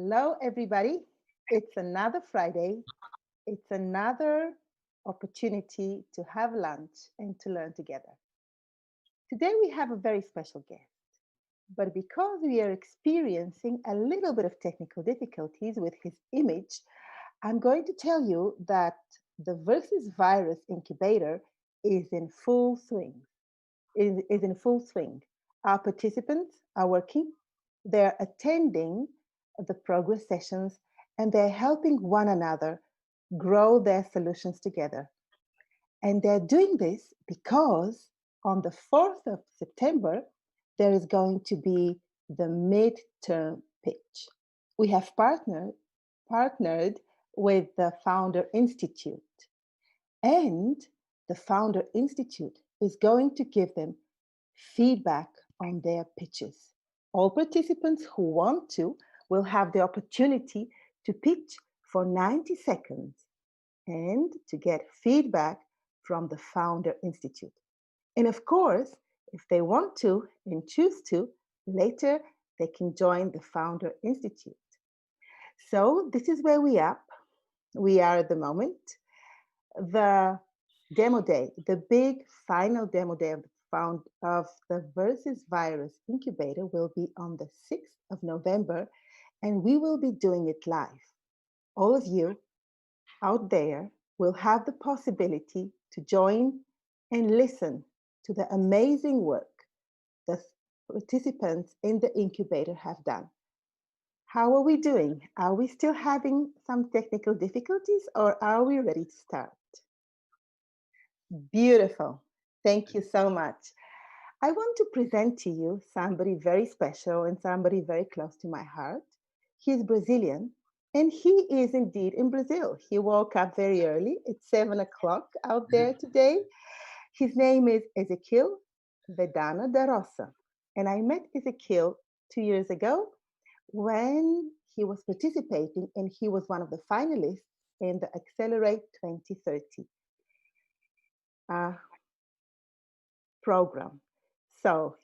Hello, everybody. It's another Friday. It's another opportunity to have lunch and to learn together. Today, we have a very special guest, but because we are experiencing a little bit of technical difficulties with his image, I'm going to tell you that the Versus Virus Incubator is in full swing. Is in full swing. Our participants are working, they're attending the progress sessions, and they're helping one another grow their solutions together. And they're doing this because on the 4th of September, there is going to be the midterm pitch. We have partnered with the Founder Institute, and the Founder Institute is going to give them feedback on their pitches. All participants who want to will have the opportunity to pitch for 90 seconds and to get feedback from the Founder Institute. And of course, if they want to and choose to, later they can join the Founder Institute. So this is where we are at the moment. The demo day, the big final demo day of the Versus Virus Incubator will be on the 6th of November, and we will be doing it live. All of you out there will have the possibility to join and listen to the amazing work the participants in the incubator have done. How are we doing? Are we still having some technical difficulties, or are we ready to start? Beautiful. Thank you so much. I want to present to you somebody very special and somebody very close to my heart. He's Brazilian, and he is indeed in Brazil. He woke up very early. It's 7 o'clock out there today. His name is Ezequiel Vedana da Rosa. And I met Ezequiel 2 years ago when he was participating, and he was one of the finalists in the Accelerate 2030 program. So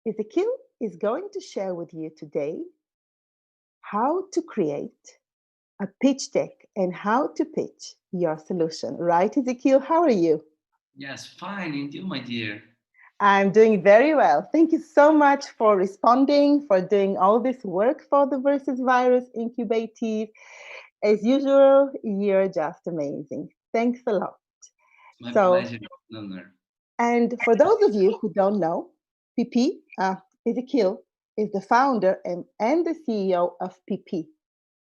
Ezequiel is going to share with you today how to create a pitch deck and how to pitch your solution. Right, Ezequiel? How are you? Yes, fine. And you, my dear? I'm doing very well. Thank you so much for responding, for doing all this work for the Versus Virus Incubative. As usual, you're just amazing. Thanks a lot. My So, pleasure, honor. and for those of you who don't know, PP, Ezequiel, is the founder and the CEO of PP.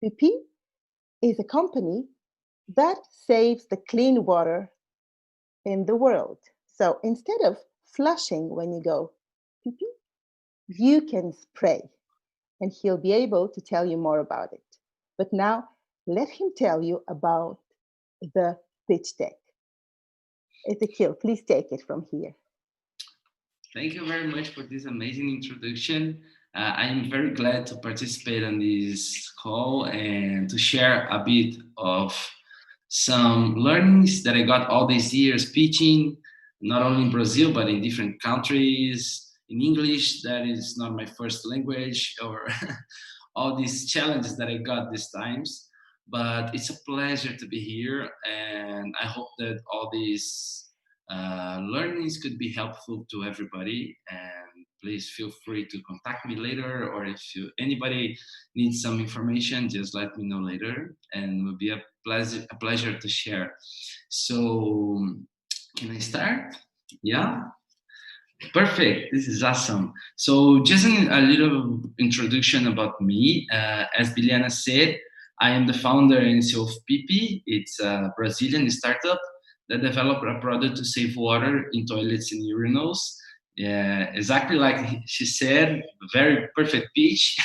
PP is a company that saves the clean water in the world. So instead of flushing when you go pee pee, you can spray, and he'll be able to tell you more about it. But now let him tell you about the pitch deck. Ezequiel, please take it from here. Thank you very much for this amazing introduction. I am very glad to participate on this call and to share a bit of some learnings that I got all these years pitching, not only in Brazil, but in different countries, in English, that is not my first language, or all these challenges that I got these times. But it's a pleasure to be here, and I hope that all these learnings could be helpful to everybody. And please feel free to contact me later, or if anybody needs some information, just let me know later, and it will be a pleasure to share. So, can I start? Yeah. Perfect. This is awesome. So, just a little introduction about me. As Biliana said, I am the founder and CEO of PP. It's a Brazilian startup that developed a product to save water in toilets and urinals. Yeah, exactly like she said, very perfect pitch.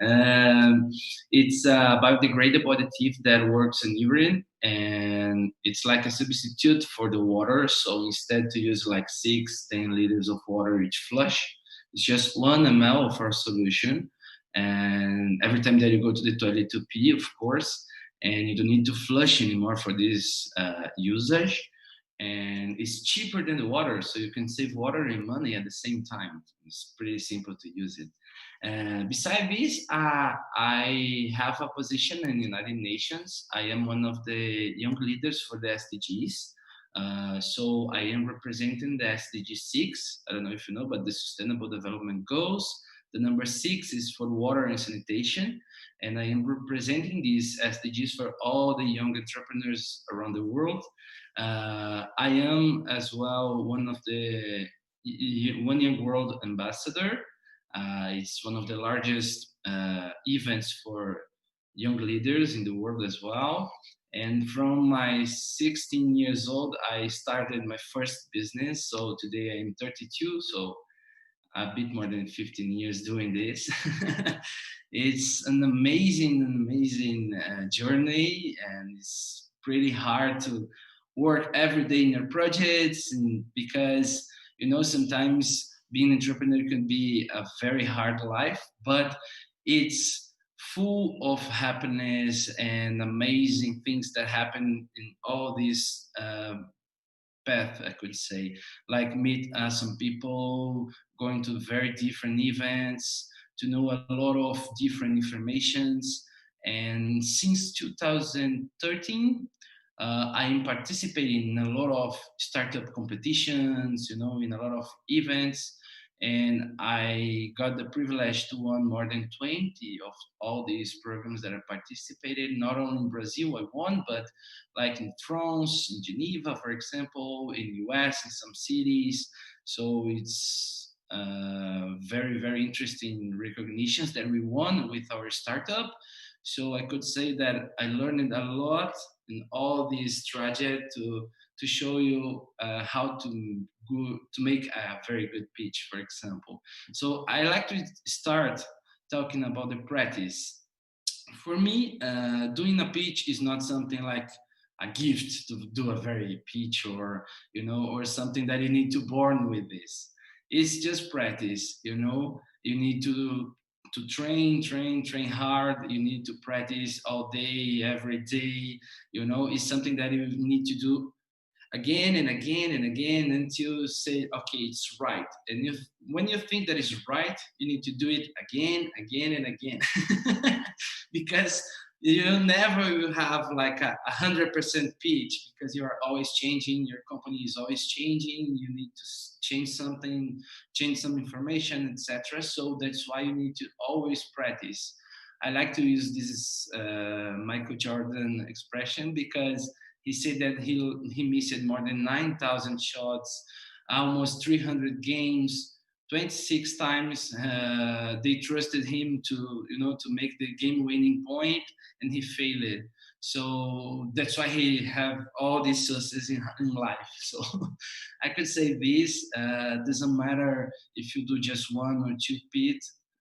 Um, it's a biodegradable additive that works in urine, and it's like a substitute for the water. So instead to use like 10 liters of water each flush, it's just 1 ml of our solution. And every time that you go to the toilet to pee, of course, and you don't need to flush anymore for this usage. and it's cheaper than the water, so you can save water and money at the same time. It's pretty simple to use it. Besides this, I have a position in the United Nations. I am one of the young leaders for the SDGs. So I am representing the SDG 6. I don't know if you know, but the Sustainable Development Goals. The number 6 is for water and sanitation. And I am representing these SDGs for all the young entrepreneurs around the world. I am as well one of the One Young World Ambassador. It's one of the largest events for young leaders in the world as well. And from my 16 years old, I started my first business. So today I'm 32, so a bit more than 15 years doing this. It's an amazing journey, and it's pretty hard to work every day in your projects, and because sometimes being an entrepreneur can be a very hard life, but it's full of happiness and amazing things that happen in all these path, I could say, like meet some people, going to very different events, to know a lot of different informations. And since 2013, I am participating in a lot of startup competitions, in a lot of events. And I got the privilege to win more than 20 of all these programs that I participated. Not only in Brazil, I won, but like in France, in Geneva, for example, in US, in some cities. So it's very interesting recognitions that we won with our startup. So I could say that I learned a lot in all this project to show you how to make a very good pitch, for example. So I like to start talking about the practice. For me, doing a pitch is not something like a gift to do a very pitch, or something that you need to born with this. It's just practice. You need to train hard. You need to practice all day, every day. It's something that you need to do again and again and again until you say, okay, it's right. And when you think that is right, you need to do it again and again. Because you never will have like a 100% pitch, because you are always changing, your company is always changing, you need to change something, change some information, etc. So that's why you need to always practice. I like to use this Michael Jordan expression, because he said that he missed more than 9,000 shots, almost 300 games, 26 times. They trusted him to make the game-winning point, and he failed. So that's why he have all these success in life. So I could say this doesn't matter if you do just one or two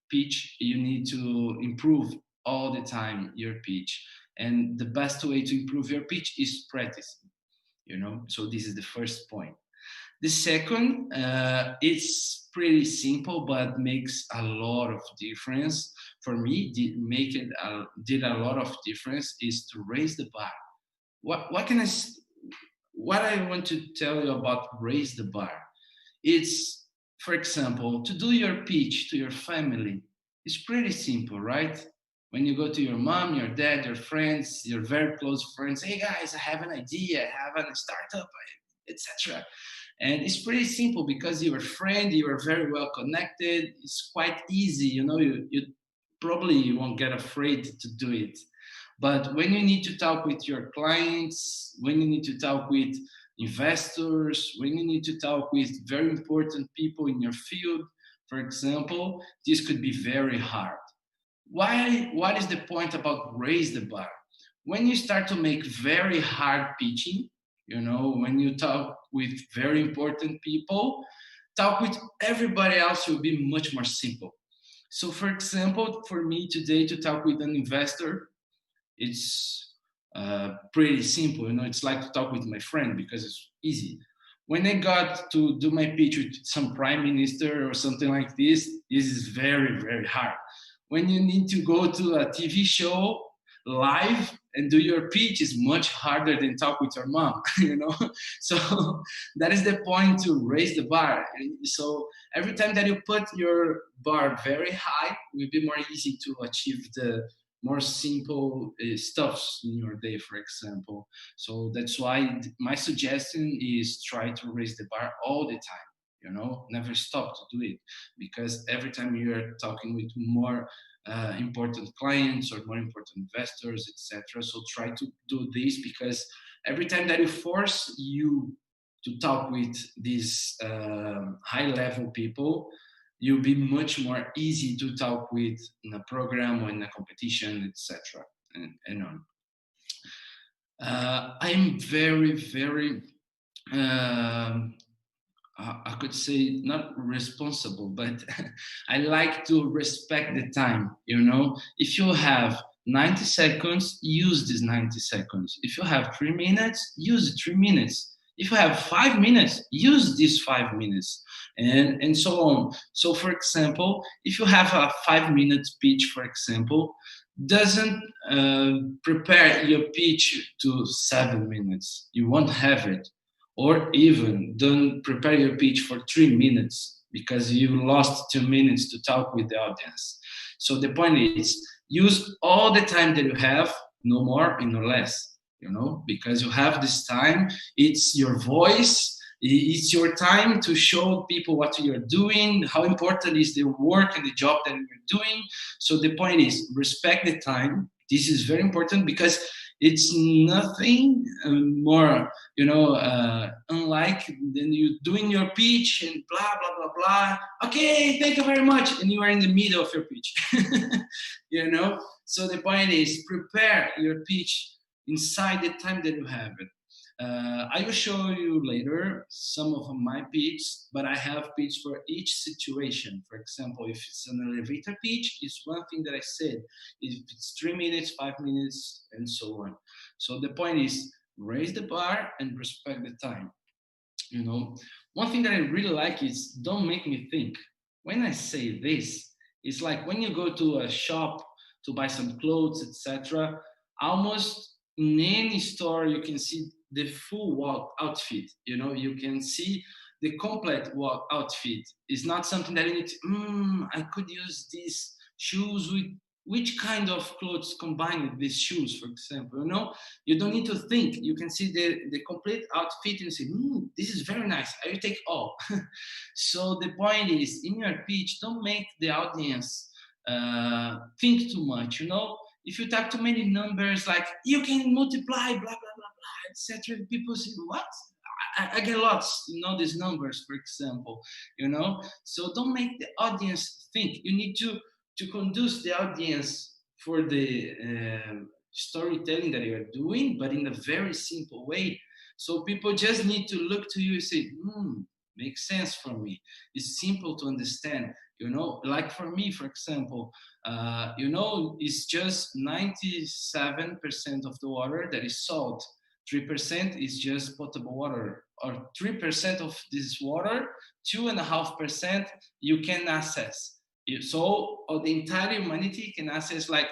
pitch. You need to improve all the time your pitch, and the best way to improve your pitch is practicing. So this is the first point. The second, it's pretty simple but makes a lot of difference for me. Did a lot of difference is to raise the bar. What I want to tell you about raise the bar? It's, for example, to do your pitch to your family. It's pretty simple, right? When you go to your mom, your dad, your friends, your very close friends, hey guys, I have an idea, I have a startup, etc. And it's pretty simple because you're a friend, you are very well connected. It's quite easy, you probably won't get afraid to do it. But when you need to talk with your clients, when you need to talk with investors, when you need to talk with very important people in your field, for example, this could be very hard. What is the point about raise the bar? When you start to make very hard pitching, when you talk with very important people, talk with everybody else will be much more simple. So for example, for me today to talk with an investor, it's pretty simple. It's like to talk with my friend because it's easy. When I got to do my pitch with some prime minister or something like this is very hard. When you need to go to a TV show live and do your pitch is much harder than talk with your mom, So that is the point, to raise the bar. And so every time that you put your bar very high, it will be more easy to achieve the more simple stuffs in your day, for example. So that's why my suggestion is try to raise the bar all the time. Never stop to do it, because every time you are talking with more important clients or more important investors, etc. So try to do this, because every time that you force you to talk with these high level people, you'll be much more easy to talk with in a program or in a competition, etc. And on. I'm very, very um, I could say not responsible, but I like to respect the time. If you have 90 seconds, use these 90 seconds. If you have 3 minutes, use 3 minutes. If you have 5 minutes, use these 5 minutes, and so on. So, for example, if you have a 5 minute pitch, for example, doesn't prepare your pitch to 7 minutes. You won't have it, or even don't prepare your pitch for 3 minutes because you lost 2 minutes to talk with the audience. So the point is, use all the time that you have, no more and no less, because you have this time. It's your voice. It's your time to show people what you're doing, how important is the work and the job that you're doing. So the point is, respect the time. This is very important, because it's nothing more, unlike than you doing your pitch and blah, blah, blah, blah. Okay, thank you very much. And you are in the middle of your pitch, So the point is, prepare your pitch inside the time that you have it. I will show you later some of my pitch, but I have pitch for each situation. For example, if it's an elevator pitch, it's one thing that I said. If it's 3 minutes, 5 minutes, and so on. So the point is, raise the bar and respect the time. One thing that I really like is, don't make me think. When I say this, it's like when you go to a shop to buy some clothes, etc. Almost in any store, you can see the full walk outfit. You can see the complete walk outfit. It's not something that you need to, I could use these shoes with which kind of clothes combined with these shoes, for example. You don't need to think. You can see the complete outfit and say, this is very nice. I will take all. So the point is, in your pitch, don't make the audience think too much. If you talk too many numbers, like you can multiply, blah, blah, blah, blah, etc., people say, what? I get lost, these numbers, for example, So don't make the audience think. You need to conduce the audience for the storytelling that you're doing, but in a very simple way. So people just need to look to you and say, makes sense for me. It's simple to understand, like for me, for example, it's just 97% of the water that is salt. 3% is just potable water, or 3% of this water, 2.5% you can access. So the entire humanity can access like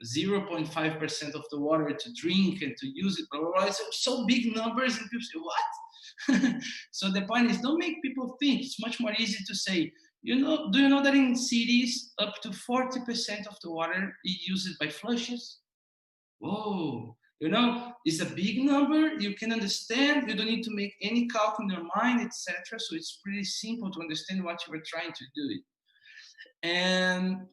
0.5% of the water to drink and to use it. Blah, blah, blah. So big numbers, and people say, what? So the point is, don't make people think. It's much more easy to say, do you know that in cities, up to 40% of the water is used by flushes? Whoa. It's a big number. You can understand. You don't need to make any calc in your mind, etc. So it's pretty simple to understand what you were trying to do. And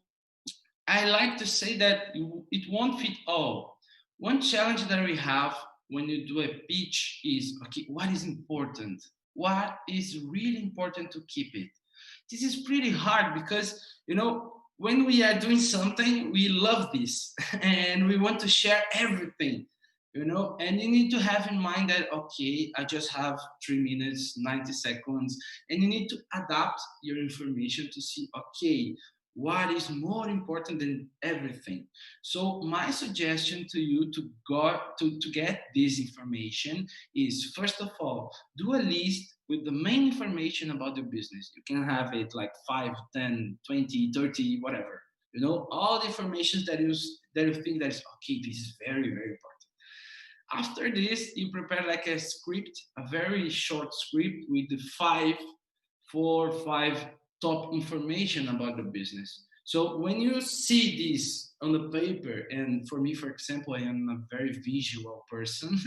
I like to say that it won't fit all. One challenge that we have when you do a pitch is, okay, what is important? What is really important to keep it? This is pretty hard because, when we are doing something, we love this and we want to share everything, and you need to have in mind that, okay, I just have 3 minutes, 90 seconds, and you need to adapt your information to see, okay, what is more important than everything. So my suggestion to you to get this information is, first of all, do a list with the main information about the business. You can have it like 5, 10, 20, 30, whatever. All the information that you think that is okay, this is very, very important. After this, you prepare like a script, a very short script with the 5 top information about the business. So when you see this on the paper, and for me, for example, I am a very visual person.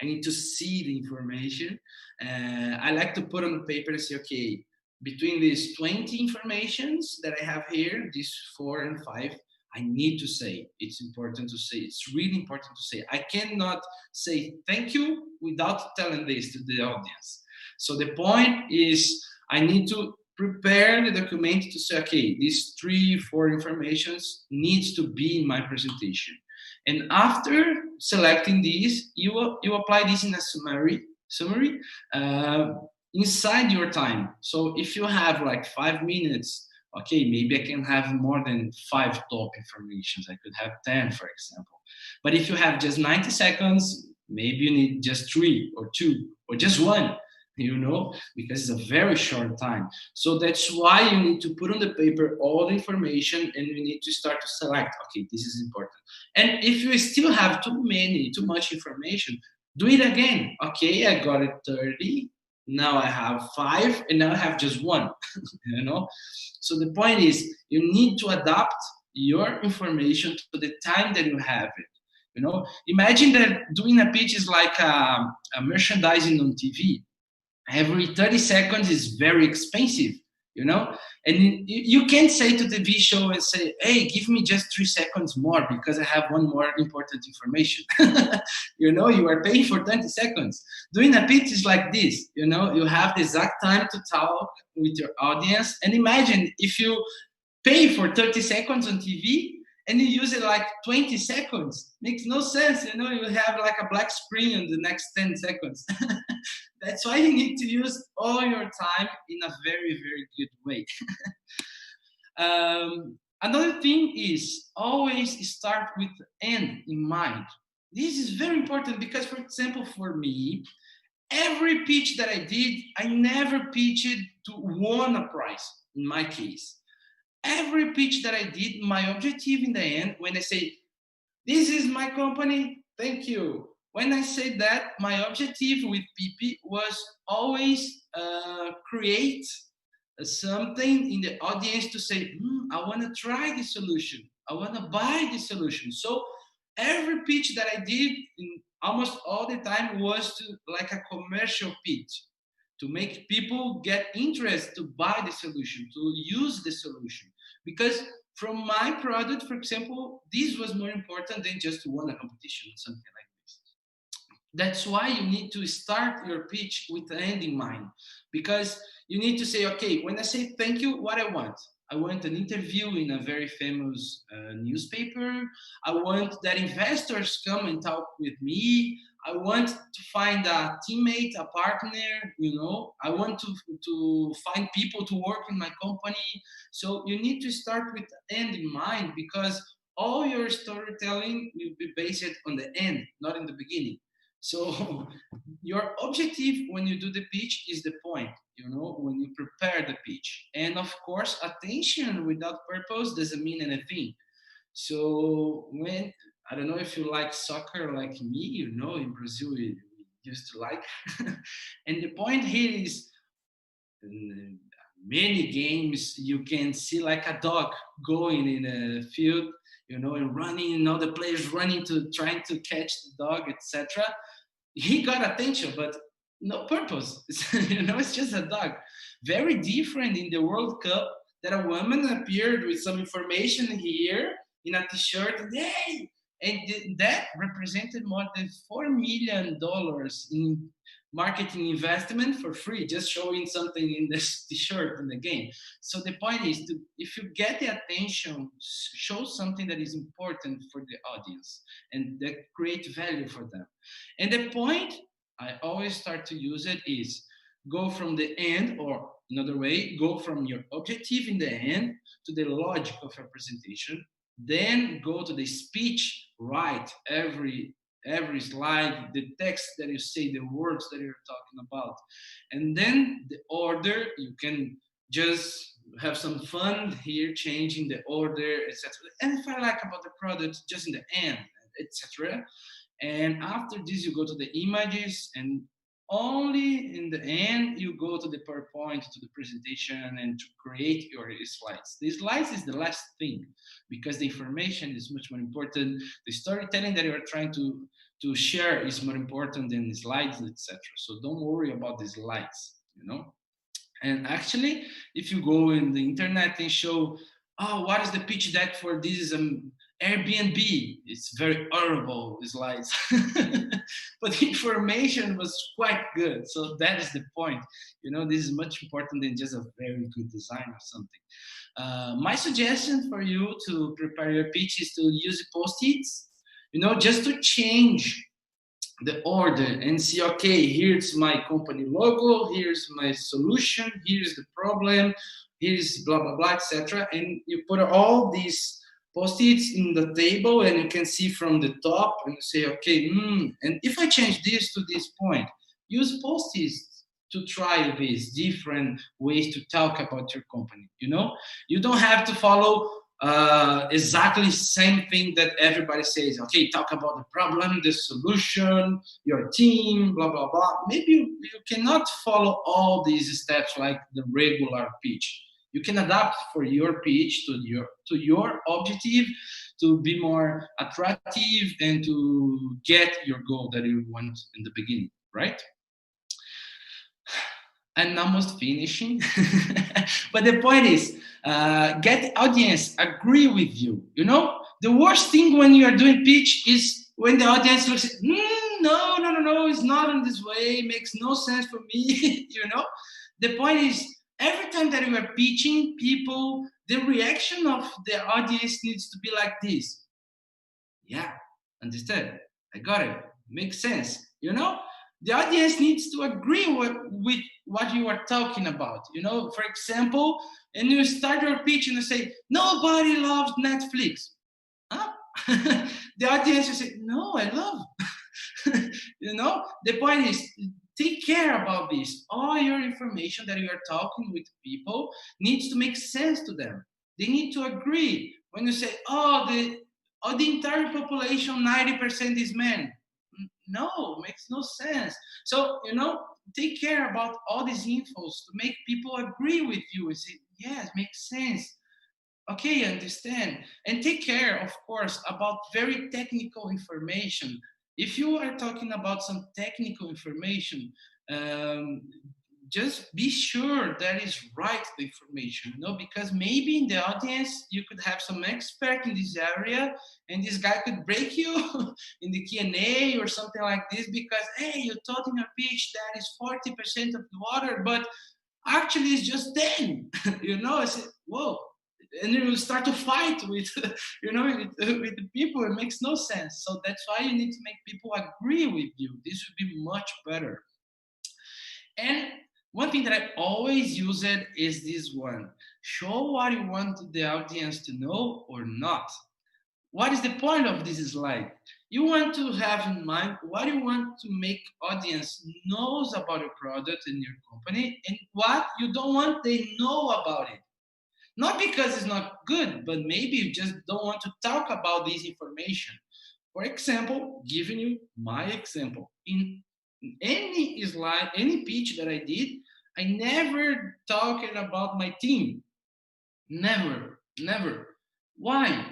I need to see the information. I like to put on the paper and say, okay, between these 20 informations that I have here, these 4 and 5, I need to say. It's important to say. It's really important to say. I cannot say thank you without telling this to the audience. So the point is, I need to prepare the document to say, okay, these 3, 4 informations needs to be in my presentation. And after selecting these, you apply this in a summary uh, inside your time. So if you have like 5 minutes, okay, maybe I can have more than 5 top informations. I could have 10, for example. But if you have just 90 seconds, maybe you need just 3 or 2 or just one, because it's a very short time. So that's why you need to put on the paper all the information, and you need to start to select, okay, this is important. And if you still have too much information, do it again. Okay, I got it 30. Now I have 5, and now I have just one. So the point is, you need to adapt your information to the time that you have it. Imagine that doing a pitch is like a merchandising on TV. Every 30 seconds is very expensive, and you can't say to the TV show and say, hey, give me just 3 seconds more because I have one more important information. You are paying for 20 seconds. Doing a pitch is like this. You have the exact time to talk with your audience. And imagine if you pay for 30 seconds on TV and you use it like 20 seconds. Makes no sense. You have like a black screen in the next 10 seconds. That's why you need to use all your time in a very, very good way. Another thing is always start with the end in mind. This is very important because, for example, for me, every pitch that I did, I never pitched to win a prize in my case. Every pitch that I did, my objective in the end, when I say, this is my company, thank you. When I said that, my objective with PP was always create something in the audience to say, I want to try this solution. I want to buy this solution. So every pitch that I did in almost all the time was to like a commercial pitch to make people get interest to buy the solution, to use the solution. Because from my product, for example, this was more important than just to win a competition or something like this. That's why you need to start your pitch with the end in mind. Because you need to say, okay, when I say thank you, what I want? I want an interview in a very famous newspaper. I want that investors come and talk with me. I want to find a teammate, a partner, I want to find people to work in my company. So you need to start with the end in mind because all your storytelling will be based on the end, not in the beginning. So your objective when you do the pitch is the point, when you prepare the pitch. And of course, attention without purpose doesn't mean anything. So when, I don't know if you like soccer like me, in Brazil we used to like. And the point here is, in many games you can see like a dog going in a field, and running, and all the players running to trying to catch the dog, etc. He got attention, but no purpose. It's just a dog. Very different in the World Cup that a woman appeared with some information here in a t-shirt, and hey, and that represented more than $4 million in marketing investment for free, just showing something in this t-shirt in the game. So the point is, if you get the attention, show something that is important for the audience and that create value for them. And the point I always start to use it is go from the end, or another way, go from your objective in the end to the logic of your presentation. Then go to the speech, write every slide, the text that you say, the words that you're talking about. And then the order, you can just have some fun here, changing the order, etc. And if I like about the product, just in the end, etc. And after this, you go to the images, and only in the end you go to the PowerPoint, to the presentation, and to create your slides. The slides is the last thing, because the information is much more important. The storytelling that you are trying to share is more important than the slides, etc. So don't worry about the slides, you know. And actually, if you go in the internet and show, oh, what is the pitch deck for this Airbnb? It's very horrible slides, but the information was quite good. So that is the point. You know, this is much important than just a very good design or something. My suggestion for you to prepare your pitch is to use post-its. You know, just to change the order and see, okay, here's my company logo, here's my solution, here's the problem, here's blah blah blah, etc. And you put all these post-its in the table, and you can see from the top, and you say, okay, and if I change this to this point, use post-its to try these different ways to talk about your company. You know, you don't have to follow exactly same thing that everybody says. Okay, talk about the problem, the solution, your team, blah blah blah. Maybe you cannot follow all these steps like the regular pitch. You can adapt for your pitch to your objective, to be more attractive and to get your goal that you want in the beginning, right? I'm almost finishing. But the point is, get the audience agree with you. You know, the worst thing when you are doing pitch is when the audience looks, no, no, no, no, it's not in this way. It makes no sense for me. You know, the point is, every time that you are pitching people, the reaction of the audience needs to be like this. Yeah, understood. I got it. Makes sense. You know, the audience needs to agree with what you are talking about. You know, for example, and you start your pitch and you say, nobody loves Netflix. Huh? The audience will say, no, I love. You know, the point is, take care about this. All your information that you are talking with people needs to make sense to them. They need to agree. When you say, the entire population, 90% is men. No, makes no sense. So, you know, take care about all these infos to make people agree with you and say, yes, makes sense. Okay, I understand. And take care, of course, about very technical information. If you are talking about some technical information, um, just be sure that is right, the information, you know, because maybe in the audience you could have some expert in this area, and this guy could break you in the Q&A or something like this, because hey, you thought in your pitch that is 40% of the water, but actually it's just 10. You know, I said, whoa. And you will start to fight with, you know, with the people. It makes no sense. So that's why you need to make people agree with you. This would be much better. And one thing that I always use it is this one: show what you want the audience to know or not. What is the point of this slide? You want to have in mind what you want to make audience knows about your product and your company, and what you don't want they know about it. Not because it's not good, but maybe you just don't want to talk about this information. For example, giving you my example. In any slide, any pitch that I did, I never talked about my team. Never, never. Why?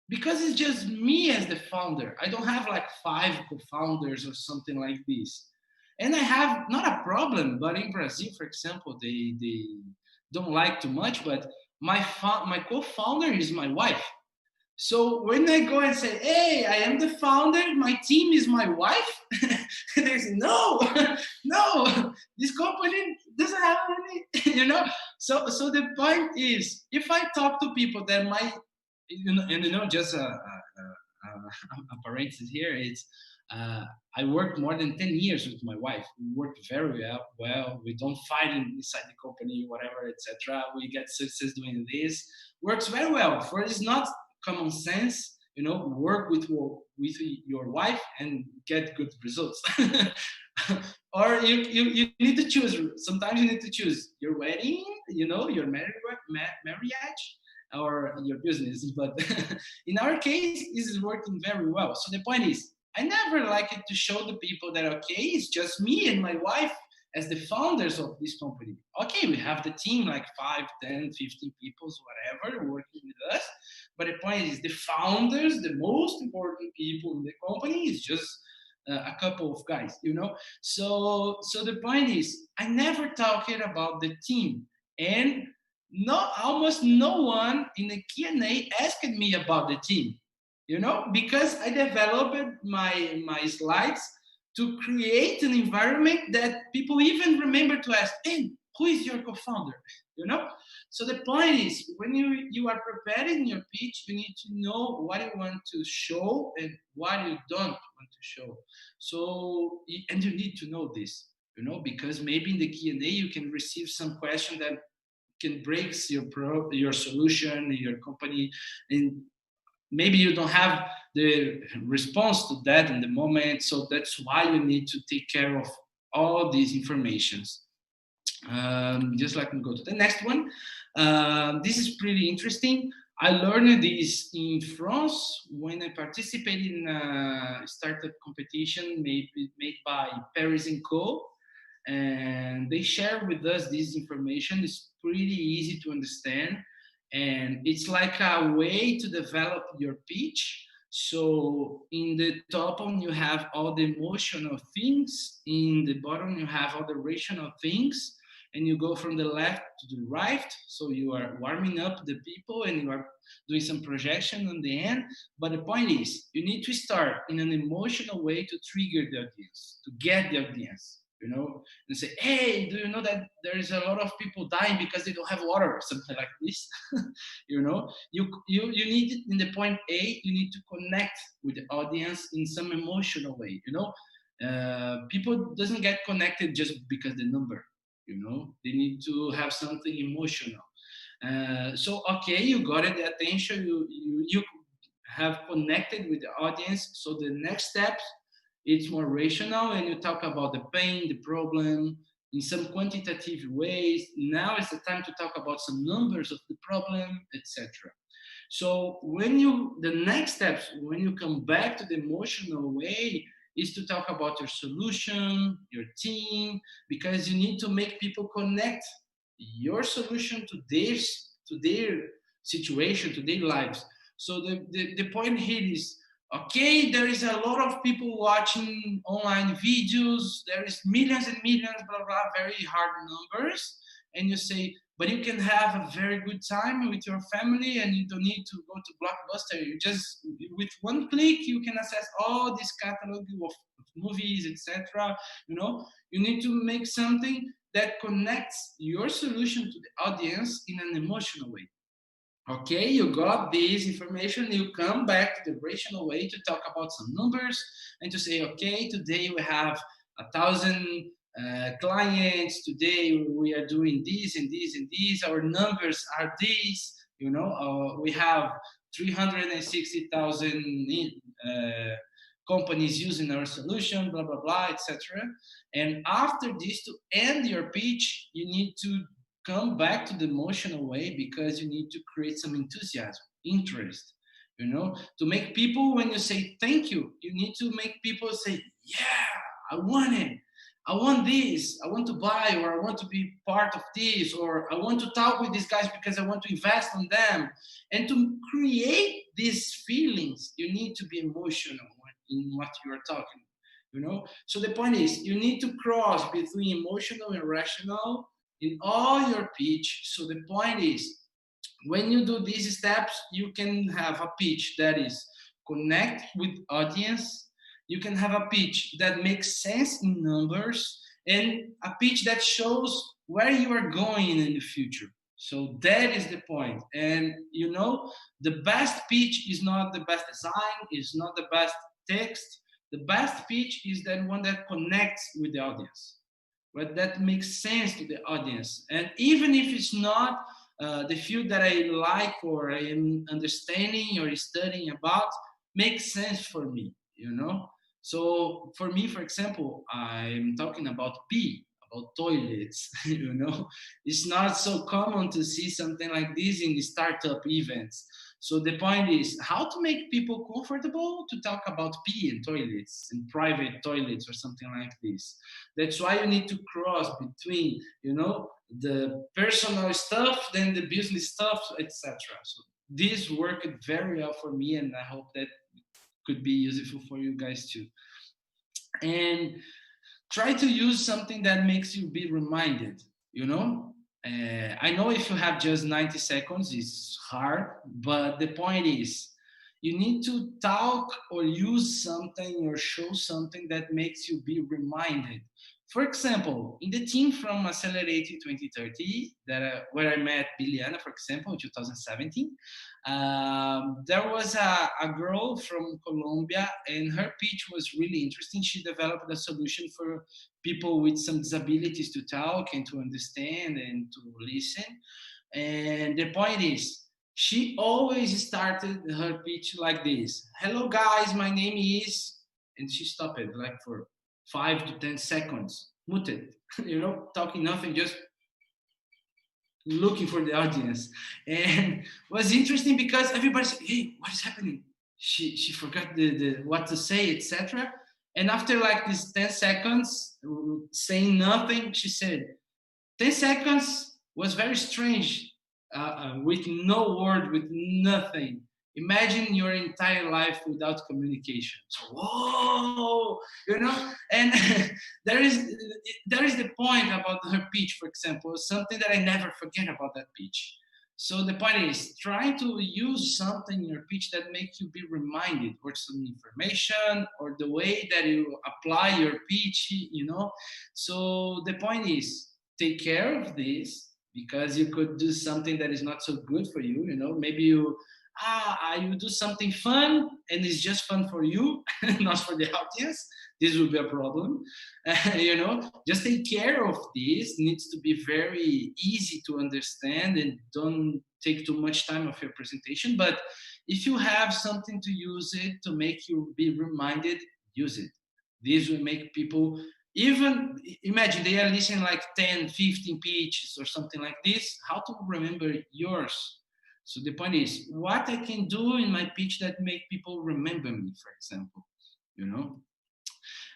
Because it's just me as the founder. I don't have like five co-founders or something like this. And I have not a problem, but in Brazil, for example, they don't like too much, but my co-founder is my wife. So when I go and say, "Hey, I am the founder. My team is my wife," they say, "No, no, this company doesn't have any." You know. So the point is, if I talk to people that might, you know, and you know, just a parenthesis here, it's I worked more than 10 years with my wife. We work very well. Well, we don't fight inside the company, whatever, etc. We get success doing this. Works very well. For it's not common sense. work with your wife and get good results. Or you need to choose. Sometimes you need to choose your wedding, your marriage, or your business. But in our case, this is working very well. So the point is, I never like it to show the people that, okay, it's just me and my wife as the founders of this company. Okay, we have the team, like 5, 10, 15 people, whatever, working with us. But the point is, the founders, the most important people in the company, is just a couple of guys. So the point is, I never talked about the team, and almost no one in the Q&A asked me about the team, because I developed my slides to create an environment that people even remember to ask, hey, who is your co-founder? You know? So the point is, when you are preparing your pitch, you need to know what you want to show and what you don't want to show. So, and you need to know this, because maybe in the Q&A you can receive some question that can break your solution, your company, and maybe you don't have the response to that in the moment. So that's why you need to take care of all these informations. Just like we go to the next one. This is pretty interesting. I learned this in France when I participated in a startup competition made by Paris & Co. And they share with us this information. It's pretty easy to understand, and it's like a way to develop your pitch. So in the top one you have all the emotional things, in the bottom you have all the rational things, and you go from the left to the right. So you are warming up the people and you are doing some projection on the end. But the point is, you need to start in an emotional way to trigger the audience, to get the audience, and say, hey, do you know that there is a lot of people dying because they don't have water, or something like this. you need it in the point A. You need to connect with the audience in some emotional way. People doesn't get connected just because the number. They need to have something emotional. So okay, you got it, the attention. You have connected with the audience. So the next step, it's more rational, and you talk about the pain, the problem, in some quantitative ways. Now is the time to talk about some numbers of the problem, etc. So the next steps, when you come back to the emotional way, is to talk about your solution, your team, because you need to make people connect your solution to their situation, to their lives. So the point here is, okay, there is a lot of people watching online videos, there is millions and millions, blah, blah, very hard numbers. And you say, but you can have a very good time with your family, and you don't need to go to Blockbuster. You just, with one click, you can access all this catalog of movies, etc. You need to make something that connects your solution to the audience in an emotional way. Okay, you got this information, you come back to the rational way to talk about some numbers and to say, okay, today we have 1,000 clients, today we are doing this and this and this, our numbers are these, we have 360,000 companies using our solution, blah, blah, blah, etc. And after this, to end your pitch, you need to come back to the emotional way, because you need to create some enthusiasm, interest, to make people, when you say thank you, you need to make people say, yeah, I want it. I want this, I want to buy, or I want to be part of this, or I want to talk with these guys because I want to invest in them. And to create these feelings, you need to be emotional in what you are talking. So the point is, you need to cross between emotional and rational in all your pitch. So the point is, when you do these steps, you can have a pitch that is connect with audience. You can have a pitch that makes sense in numbers, and a pitch that shows where you are going in the future. So that is the point. And the best pitch is not the best design, is not the best text. The best pitch is that one that connects with the audience, but that makes sense to the audience. And even if it's not the field that I like or I am understanding or studying about, makes sense for me, So for me, for example, I'm talking about pee, about toilets, It's not so common to see something like this in the startup events. So the point is how to make people comfortable to talk about pee and toilets and private toilets or something like this. That's why you need to cross between, the personal stuff, then the business stuff, etc. So this worked very well for me, and I hope that could be useful for you guys too. And try to use something that makes you be reminded, I know if you have just 90 seconds, it's hard, but the point is you need to talk or use something or show something that makes you be reminded. For example, in the team from Accelerated 2030, where I met Biliana, for example, in 2017, there was a girl from Colombia, and her pitch was really interesting. She developed a solution for people with some disabilities to talk and to understand and to listen. And the point is, she always started her pitch like this: "Hello, guys, my name is," and she stopped it like for 5 to 10 seconds, muted, talking nothing, just looking for the audience. And it was interesting because everybody said, "Hey, what is happening?" She forgot the what to say, etc. And after like these 10 seconds saying nothing, she said, 10 seconds was very strange, with no word, with nothing. Imagine your entire life without communication. So, whoa, and there is the point about her pitch, for example, something that I never forget about that pitch. So the point is, try to use something in your pitch that makes you be reminded, or some information, or the way that you apply your pitch, So the point is, take care of this, because you could do something that is not so good for you. Maybe you do something fun and it's just fun for you, not for the audience. This will be a problem. Just take care of this. Needs to be very easy to understand and don't take too much time of your presentation. But if you have something to use it to make you be reminded, use it. This will make people, even imagine they are listening like 10, 15 pitches or something like this, how to remember yours. So the point is, what I can do in my pitch that make people remember me, for example,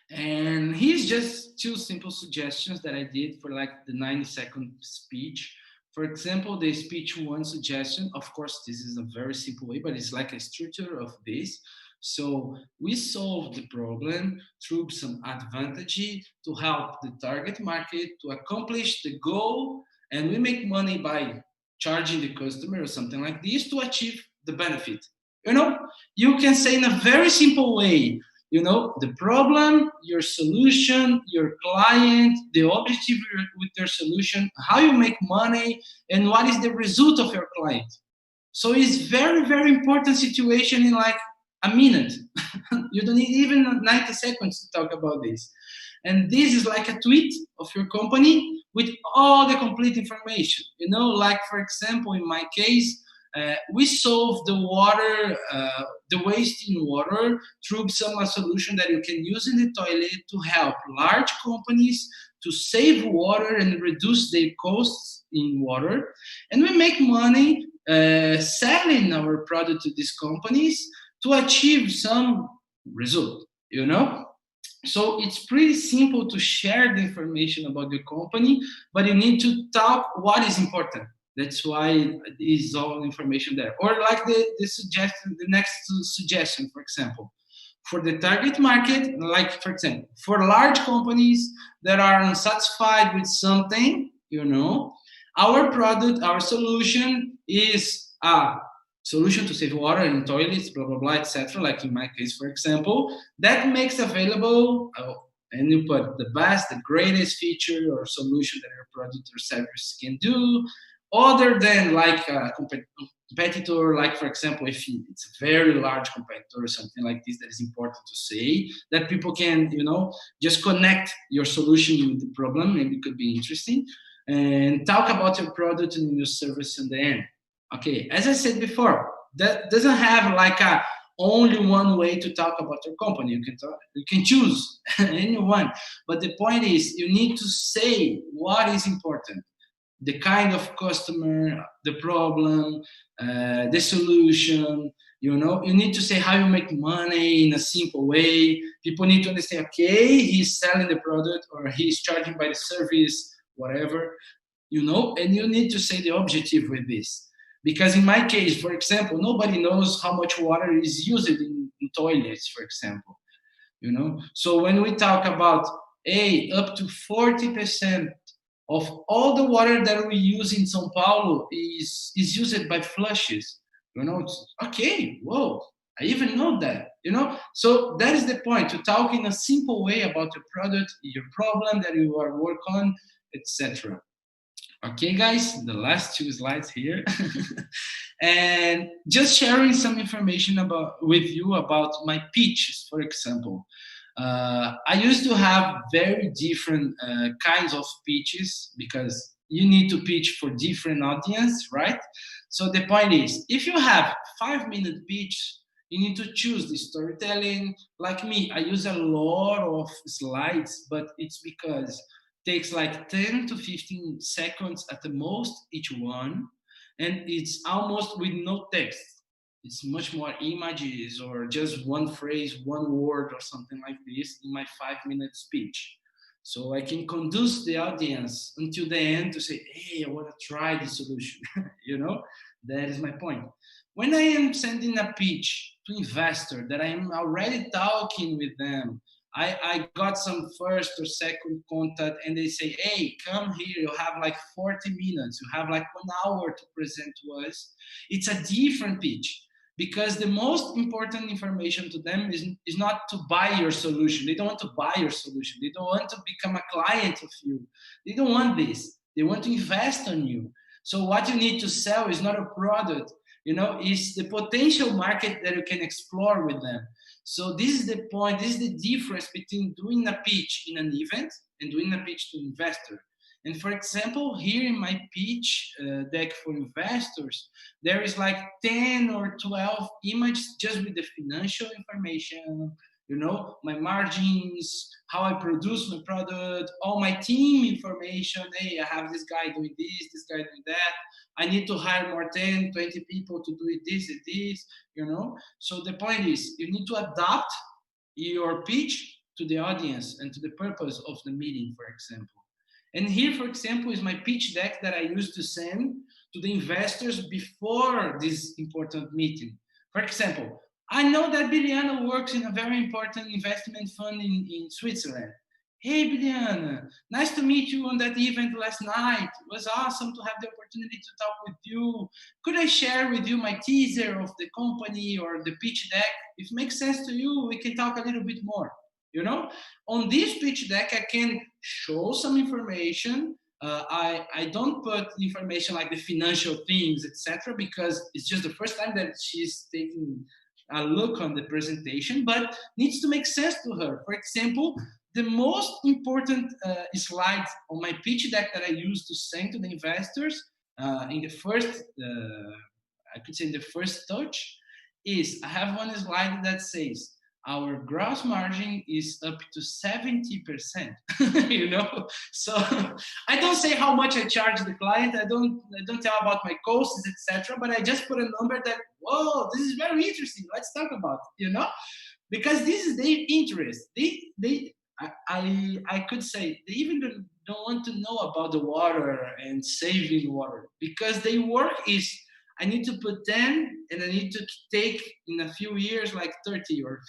And here's just 2 simple suggestions that I did for like the 90-second speech. For example, the speech 1 suggestion, of course, this is a very simple way, but it's like a structure of this. So we solve the problem through some advantage to help the target market to accomplish the goal, and we make money by charging the customer or something like this to achieve the benefit. You can say in a very simple way, the problem, your solution, your client, the objective with your solution, how you make money, and what is the result of your client. So it's very, very important situation in like a minute. You don't need even 90 seconds to talk about this. And this is like a tweet of your company with all the complete information. Like for example, in my case, we solve the water, the waste in water through some solution that you can use in the toilet to help large companies to save water and reduce their costs in water. And we make money selling our product to these companies to achieve some result, So it's pretty simple to share the information about the company, but you need to talk what is important. That's why is all information there. Or like the next suggestion, for example, for the target market, like for example, for large companies that are unsatisfied with something, our product, our solution is a solution to save water in toilets, blah, blah, blah, etc. Like in my case, for example, that makes available, and you put the best, the greatest feature or solution that your product or service can do, other than like a competitor, like for example, if it's a very large competitor or something like this, that is important to say, that people can, just connect your solution with the problem. Maybe it could be interesting. And talk about your product and your service in the end. Okay, as I said before, that doesn't have like a only one way to talk about your company. You can choose anyone, but the point is you need to say what is important, the kind of customer, the problem, the solution. You need to say how you make money in a simple way. People need to understand, okay, he's selling the product or he's charging by the service, whatever, and you need to say the objective with this. Because in my case, for example, nobody knows how much water is used in toilets, for example. So when we talk about up to 40% of all the water that we use in São Paulo is used by flushes. It's okay. Whoa, I even know that. So that is the point, to talk in a simple way about your product, your problem that you are working on, etc. Okay, guys, the last two slides here. And just sharing some information with you about my pitches, for example. I used to have very different kinds of pitches because you need to pitch for different audience, right? So the point is, if you have 5-minute pitch, you need to choose the storytelling. Like me, I use a lot of slides, but it's because takes like 10 to 15 seconds at the most each one, and it's almost with no text. It's much more images or just one phrase, one word or something like this in my 5-minute speech. So I can conduce the audience until the end to say, hey, I want to try the solution. That is my point. When I am sending a pitch to investor that I am already talking with them, I got some first or second contact and they say, hey, come here, you have like 40 minutes, you have like 1 hour to present to us. It's a different pitch because the most important information to them is not to buy your solution. They don't want to buy your solution. They don't want to become a client of you. They don't want this. They want to invest on you. So what you need to sell is not a product, it's the potential market that you can explore with them. So this is the point, this is the difference between doing a pitch in an event and doing a pitch to investor. And for example, here in my pitch deck for investors, there is like 10 or 12 images just with the financial information, my margins, how I produce my product, all my team information. Hey, I have this guy doing this guy doing that. I need to hire more 10, 20 people to do this and this, So the point is, you need to adapt your pitch to the audience and to the purpose of the meeting, for example. And here, for example, is my pitch deck that I used to send to the investors before this important meeting. For example, I know that Biliana works in a very important investment fund in Switzerland. Hey, Biliana, nice to meet you on that event last night. It was awesome to have the opportunity to talk with you. Could I share with you my teaser of the company or the pitch deck? If it makes sense to you, we can talk a little bit more. On this pitch deck, I can show some information. I don't put information like the financial things, etc., because it's just the first time that she's taking a look on the presentation, but needs to make sense to her. For example, the most important slides on my pitch deck that I use to send to the investors in the first, I could say in the first touch, is I have one slide that says, our gross margin is up to 70%, So I don't say how much I charge the client. I don't tell about my costs, etc. But I just put a number that, whoa, this is very interesting. Let's talk about it, because this is their interest. I could say they even don't want to know about the water and saving water because their work is, I need to put 10 and I need to take in a few years like 30 or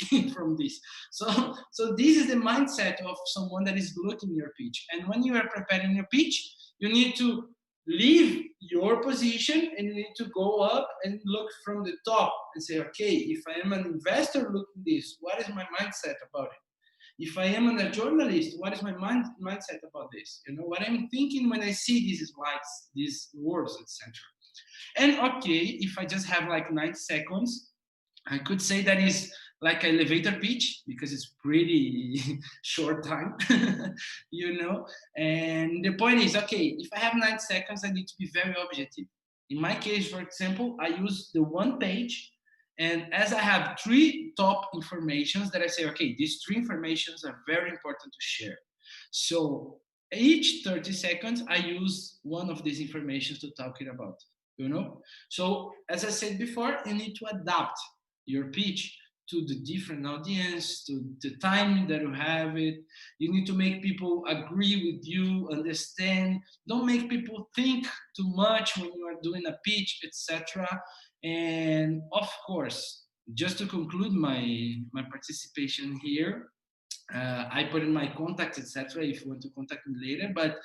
50 from this. So this is the mindset of someone that is looking your pitch. And when you are preparing your pitch, you need to leave your position and you need to go up and look from the top and say, okay, if I am an investor looking this, what is my mindset about it? If I am a journalist, what is my mindset about this? What I'm thinking when I see these slides, these words, etc. And okay, if I just have like 9 seconds, I could say that is like an elevator pitch because it's pretty short time, And the point is, okay, if I have 9 seconds, I need to be very objective. In my case, for example, I use the one page And as I have three top informations that I say, okay, these three informations are very important to share. So each 30 seconds, I use one of these informations to talk it about, you know? So as I said before, you need to adapt your pitch to the different audience, to the time that you have it. You need to make people agree with you, understand. Don't make people think too much when you are doing a pitch, etc. And of course, just to conclude my participation here, I put in my contact, etc. If you want to contact me later. But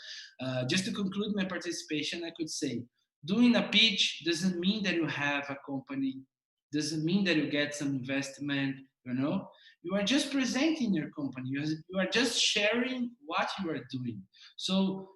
just to conclude my participation, I could say doing a pitch doesn't mean that you have a company, doesn't mean that you get some investment. You know, you are just presenting your company. You are just sharing what you are doing. So.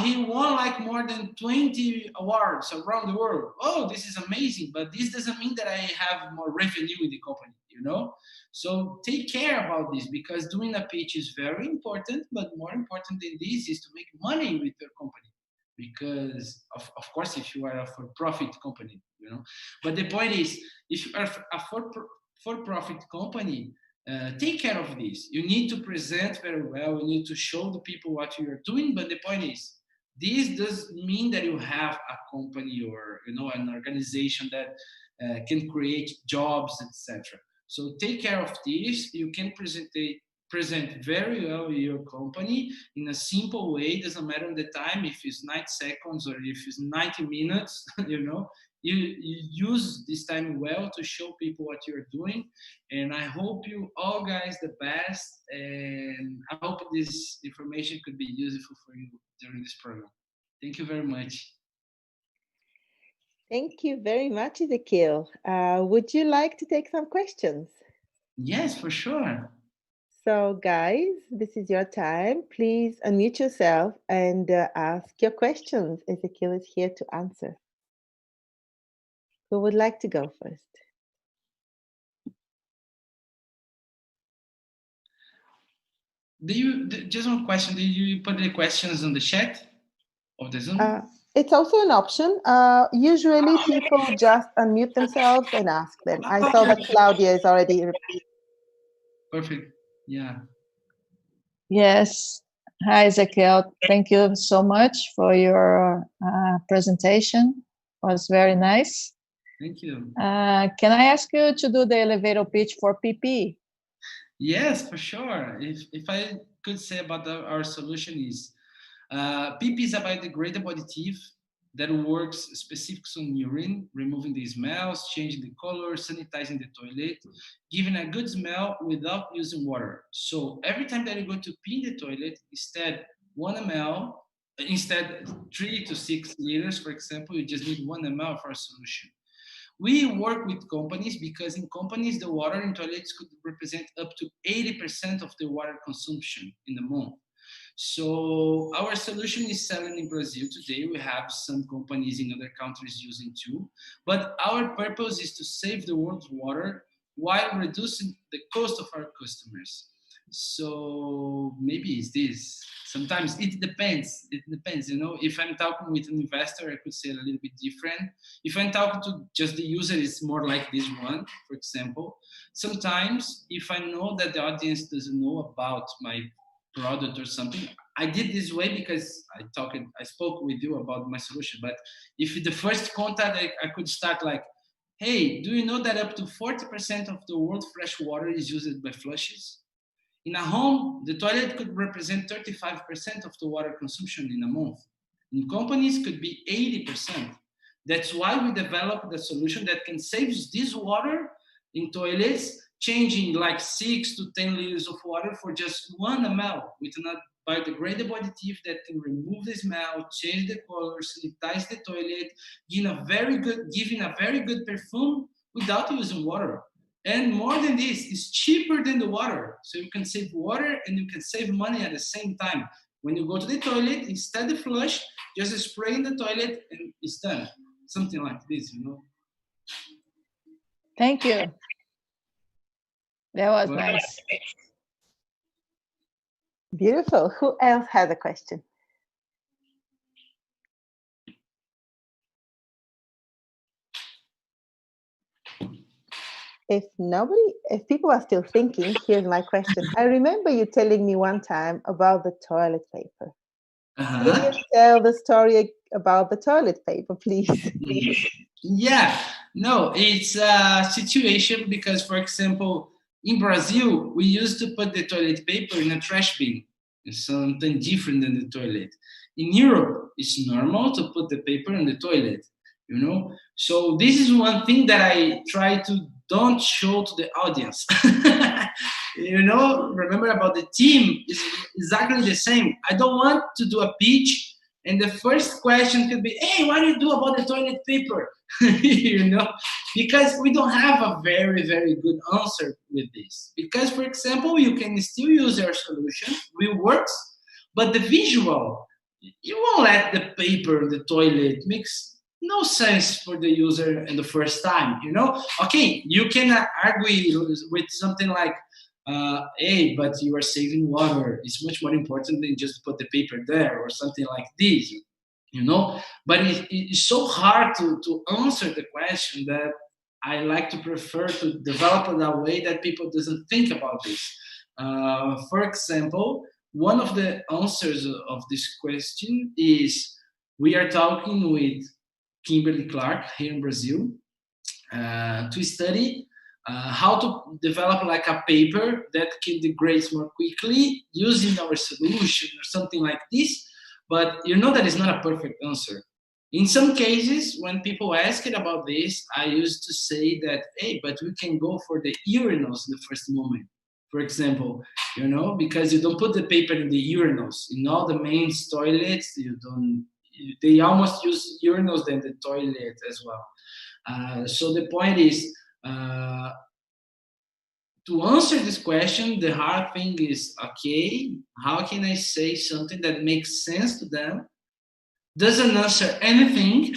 He won like more than 20 awards around the world. Oh, this is amazing. But this doesn't mean that I have more revenue in the company, you know? So take care about this because doing a pitch is very important, but more important than this is to make money with your company. Because of course, if you are a for-profit company, you know. But the point is, if you are a for-profit company, take care of this. You need to present very well. You need to show the people what you are doing. But the point is, this does mean that you have a company or an organization that can create jobs, etc. So take care of this. You can present very well your company in a simple way. Doesn't matter the time, if it's 90 seconds or if it's 90 minutes, you use this time well to show people what you're doing. And I hope you all guys the best. And I hope this information could be useful for you during this program. Thank you very much. Thank you very much, Ezequiel. Would you like to take some questions? Yes, for sure. So, guys, this is your time. Please unmute yourself and ask your questions. Ezequiel is here to answer. Who would like to go first? Just one question? Do you put the questions on the chat of the Zoom? It's also an option. Usually, people just unmute themselves and ask them. I saw that Claudia is already. Perfect. Yeah. Yes. Hi, Ezequiel. Thank you so much for your presentation. It was very nice. Thank you. Can I ask you to do the elevator pitch for PP? Yes, for sure. If I could say about our solution is, PP is a biodegradable additive that works specifics on urine, removing the smells, changing the color, sanitizing the toilet, giving a good smell without using water. So every time that you go to pee in the toilet, instead 1 ml, instead 3 to 6 liters, for example, you just need 1 ml for a solution. We work with companies because in companies, the water in toilets could represent up to 80% of the water consumption in the month. So our solution is selling in Brazil today. We have some companies in other countries using too. But our purpose is to save the world's water while reducing the cost of our customers. So maybe it's this. Sometimes it depends. It depends. If I'm talking with an investor, I could say a little bit different. If I'm talking to just the user, it's more like this one, for example. Sometimes if I know that the audience doesn't know about my product or something, I did this way because I spoke with you about my solution. But if the first contact, I could start like, hey, do you know that up to 40% of the world's fresh water is used by flushes? In a home, the toilet could represent 35% of the water consumption in a month. In companies, could be 80%. That's why we developed a solution that can save this water in toilets, changing like 6 to 10 liters of water for just 1 ml with a biodegradable additive that can remove the smell, change the color, sanitize the toilet, giving a very good perfume without using water. And more than this, it's cheaper than the water. So you can save water and you can save money at the same time. When you go to the toilet, instead of flush, just spray in the toilet and it's done. Something like this, Thank you. That was nice. Beautiful. Who else has a question? if people are still thinking, here's my question. I remember you telling me one time about the toilet paper. Can you tell the story about the toilet paper, please? Yeah, no, it's a situation because, for example, in Brazil, we used to put the toilet paper in a trash bin. It's something different than the toilet. In Europe, it's normal to put the paper in the toilet, you know? So this is one thing that I try to don't show to the audience. You know, remember about the team is exactly the same. I don't want to do a pitch and the first question could be, hey, what do you do about the toilet paper? You know, because we don't have a very, very good answer with this. Because, for example, you can still use our solution, it works, but the visual, you won't let the paper in the toilet makes no sense for the user in the first time, you know? Okay, you can argue with something like, hey, but you are saving water. It's much more important than just put the paper there or something like this, you know? But it's so hard to answer the question that I like to prefer to develop it that way that people doesn't think about this. For example, one of the answers of this question is we are talking with Kimberly Clark here in Brazil to study how to develop like a paper that can degrade more quickly using our solution or something like this. But you know that is not a perfect answer. In some cases, when people ask it about this, I used to say that, hey, but we can go for the urinals in the first moment. For example, you know, because you don't put the paper in the urinals. In all the main toilets, you don't. They almost use urinals than the toilet as well. So the point is, to answer this question, the hard thing is, okay, how can I say something that makes sense to them, doesn't answer anything,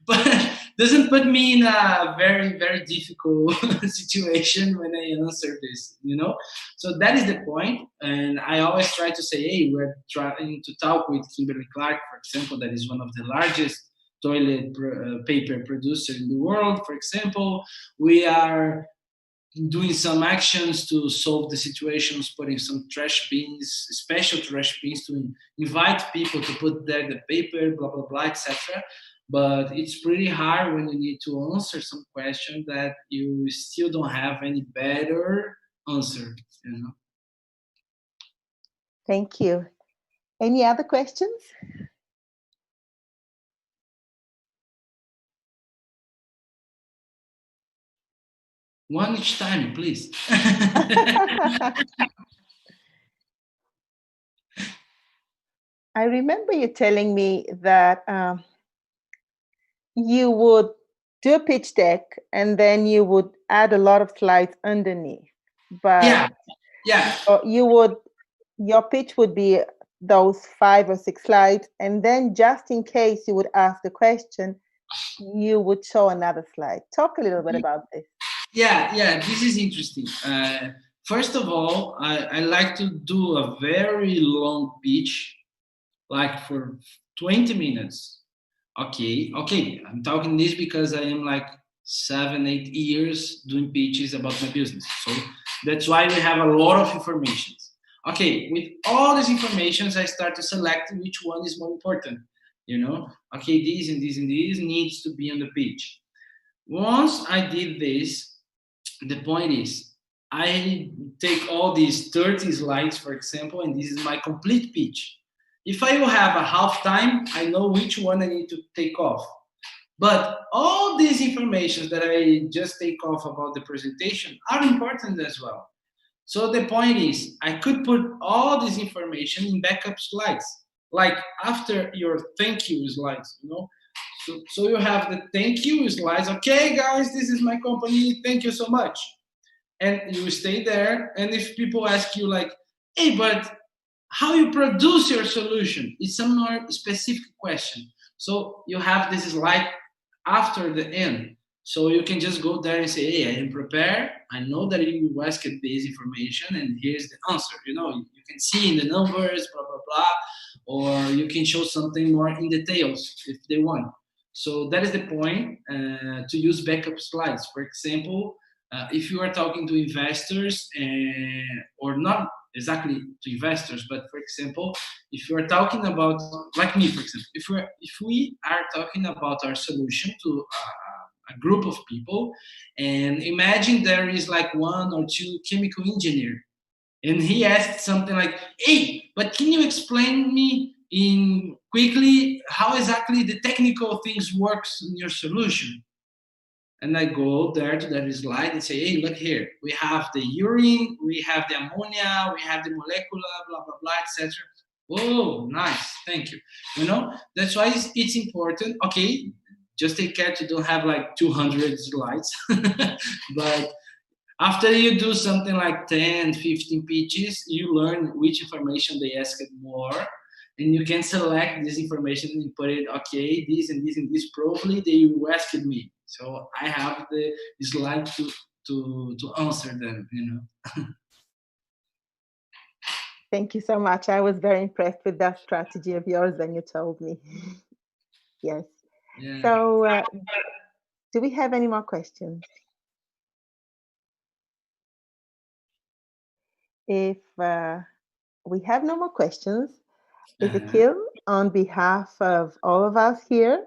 but doesn't put me in a very, very difficult situation when I answer this, you know? So that is the point. And I always try to say, hey, we're trying to talk with Kimberly Clark, for example, that is one of the largest toilet paper producer in the world, for example. We are doing some actions to solve the situations, putting some trash bins, special trash bins to invite people to put there the paper, blah, blah, blah, etc. But it's pretty hard when you need to answer some question that you still don't have any better answer, you know. Thank you. Any other questions? One each time, please. I remember you telling me that you would do a pitch deck and then you would add a lot of slides underneath. But yeah. Your pitch would be those 5 or 6 slides, and then just in case you would ask the question, you would show another slide. Talk a little bit about this. Yeah, this is interesting. First of all, I like to do a very long pitch, like for 20 minutes. Okay, I'm talking this because I am like 7-8 years doing pitches about my business. So that's why we have a lot of information. Okay, with all these informations, I start to select which one is more important. You know, okay, this and this and this needs to be on the pitch. Once I did this, the point is, I take all these 30 slides, for example, and this is my complete pitch. If I will have a half time, I know which one I need to take off. But all these information that I just take off about the presentation are important as well. So the point is, I could put all this information in backup slides, like after your thank you slides, you know. So you have the thank you slides. Okay, guys, this is my company. Thank you so much. And you stay there. And if people ask you like, hey, but how you produce your solution? It's some more specific question. So you have this slide after the end. So you can just go there and say, hey, I am prepared. I know that you will ask this information and here's the answer. You know, you can see in the numbers, blah, blah, blah. Or you can show something more in details if they want. So that is the point, to use backup slides. For example, if you are talking to investors, or not exactly to investors, but for example, if you are talking about, like me, for example, if we are talking about our solution to a group of people, and imagine there is like one or two chemical engineer, and he asked something like, "Hey, but can you explain me in quickly how exactly the technical things works in your solution?" And I go there to that slide and say, "Hey, look here. We have the urine, we have the ammonia, we have the molecular, blah blah blah, etc." Oh, nice, thank you. You know, that's why it's important. Okay, just take care to don't have like 200 slides, but after you do something like 10, 15 pitches, you learn which information they asked more, and you can select this information and put it, okay, this and this and this, probably they will ask me. So I have the slide to answer them, you know. Thank you so much. I was very impressed with that strategy of yours when you told me. Yes. Yeah. So, do we have any more questions? If we have no more questions, Ezequiel, on behalf of all of us here,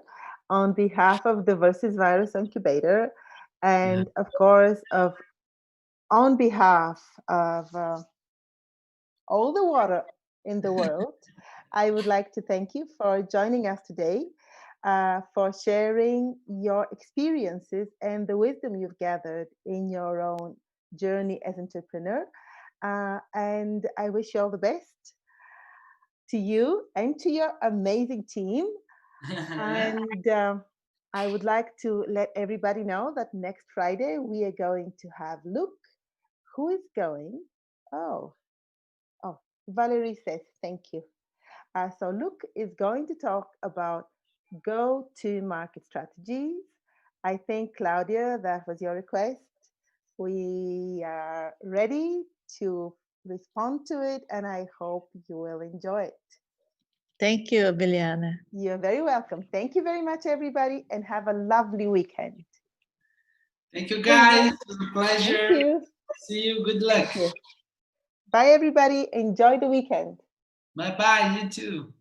on behalf of the Versus Virus Incubator, and of course, on behalf of all the water in the world, I would like to thank you for joining us today, for sharing your experiences and the wisdom you've gathered in your own journey as entrepreneur. And I wish you all the best to you and to your amazing team. And I would like to let everybody know that next Friday we are going to have Luke, who is going. Oh, Valerie says thank you. So Luke is going to talk about go-to-market strategies. I think, Claudia, that was your request. We are ready to respond to it, and I hope you will enjoy it. Thank you, Biliana. You're very welcome. Thank you very much, everybody, and have a lovely weekend. Thank you, guys. It was a pleasure. Thank you. See you. Good luck. Bye, everybody. Enjoy the weekend. Bye-bye. You too.